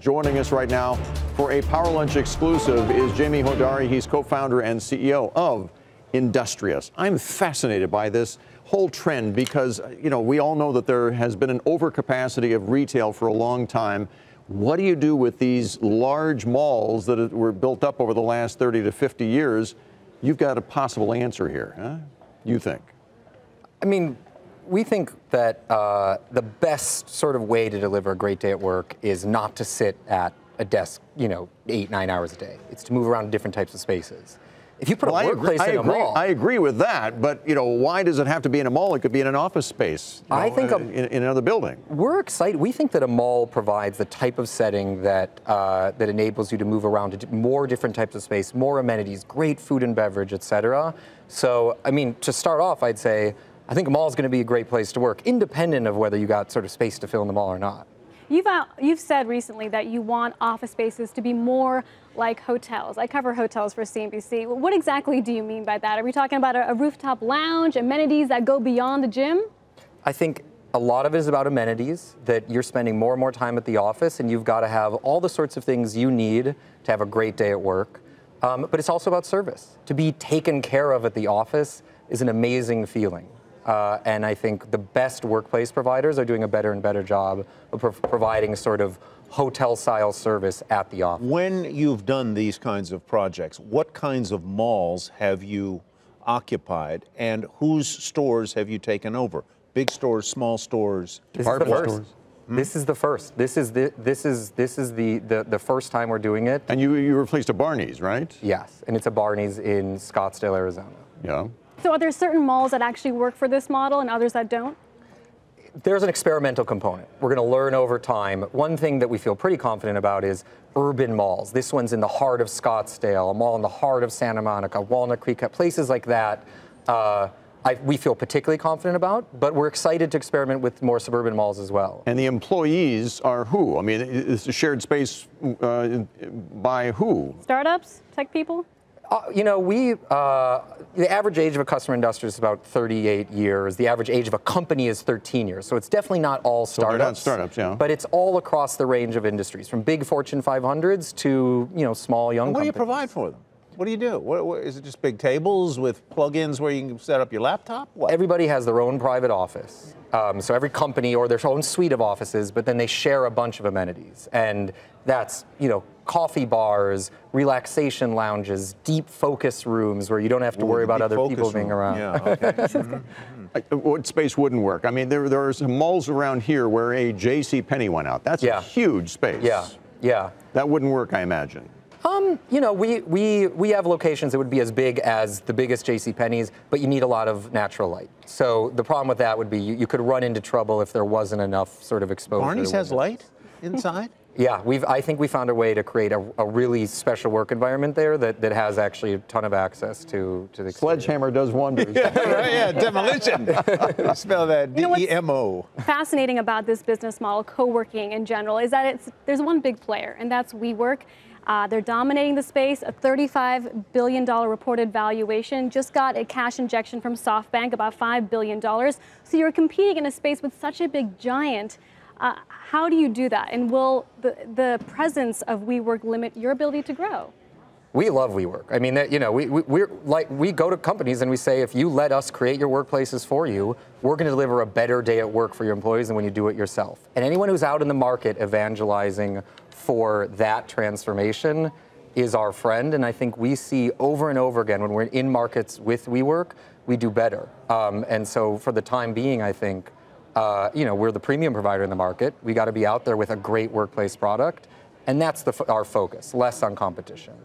Joining us right now for a Power Lunch exclusive is Jamie Hodari. He's co-founder and CEO of Industrious. I'm fascinated by this whole trend because, you know, we all know that there has been an overcapacity of retail for a long time. What do you do with these large malls that were built up over the last 30 to 50 years? You've got a possible answer here, huh? You think? I mean, we think that the best sort of way to deliver a great day at work is not to sit at a desk, 8-9 hours a day. It's to move around to different types of spaces. If you put a workplace in a mall, I agree with that. But why does it have to be in a mall? It could be in an office space. I think in another building. We're excited. We think that a mall provides the type of setting that that enables you to move around to more different types of space, more amenities, great food and beverage, et cetera. So, I mean, to start off, I'd say I think a mall is going to be a great place to work, independent of whether you got sort of space to fill in the mall or not. You've said recently that you want office spaces to be more like hotels. I cover hotels for CNBC. What exactly do you mean by that? Are we talking about a rooftop lounge, amenities that go beyond the gym? I think a lot of it is about amenities, that you're spending more and more time at the office and you've got to have all the sorts of things you need to have a great day at work. But it's also about service. To be taken care of at the office is an amazing feeling. And I think the best workplace providers are doing a better and better job of providing sort of hotel-style service at the office. When you've done these kinds of projects, what kinds of malls have you occupied, and whose stores have you taken over? Big stores, small stores, department stores? This is the first. This is the first time we're doing it. And you replaced a Barney's, right? Yes, and it's a Barney's in Scottsdale, Arizona. Yeah. So are there certain malls that actually work for this model and others that don't? There's an experimental component. We're going to learn over time. One thing that we feel pretty confident about is urban malls. This one's in the heart of Scottsdale, a mall in the heart of Santa Monica, Walnut Creek, places like that. We feel particularly confident about, but we're excited to experiment with more suburban malls as well. And the employees are who? I mean, it's a shared space by who? Startups, tech people? The average age of a customer industrial is about 38 years. The average age of a company is 13 years. So it's definitely not all startups. So they're not startups, yeah. But it's all across the range of industries, from big Fortune 500s to, small, young companies. What do you provide for them? What do you do? What, is it just big tables with plug-ins where you can set up your laptop? What? Everybody has their own private office. So every company or their own suite of offices, but then they share a bunch of amenities. And that's, coffee bars, relaxation lounges, deep focus rooms where you don't have to worry about other people being around. Yeah, okay. What space wouldn't work? I mean, there are some malls around here where a JCPenney went out. That's a huge space. Yeah. That wouldn't work, I imagine. We have locations that would be as big as the biggest JCPenney's, but you need a lot of natural light. So the problem with that would be you could run into trouble if there wasn't enough sort of exposure. Barney's has light inside? Yeah, I think we found a way to create a really special work environment there that has actually a ton of access to the exterior. Sledgehammer does wonders. Yeah, demolition. Spell that D-E-M-O. Fascinating about this business model, co-working in general, is that there's one big player, and that's WeWork. They're dominating the space, a $35 billion reported valuation, just got a cash injection from SoftBank, about $5 billion. So you're competing in a space with such a big giant. How do you do that? And will the presence of WeWork limit your ability to grow? We love WeWork. I mean, we go to companies and we say, if you let us create your workplaces for you, we're going to deliver a better day at work for your employees than when you do it yourself. And anyone who's out in the market evangelizing for that transformation is our friend. And I think we see over and over again when we're in markets with WeWork, we do better. And so for the time being, I think, we're the premium provider in the market. We got to be out there with a great workplace product. And that's our focus, less on competition.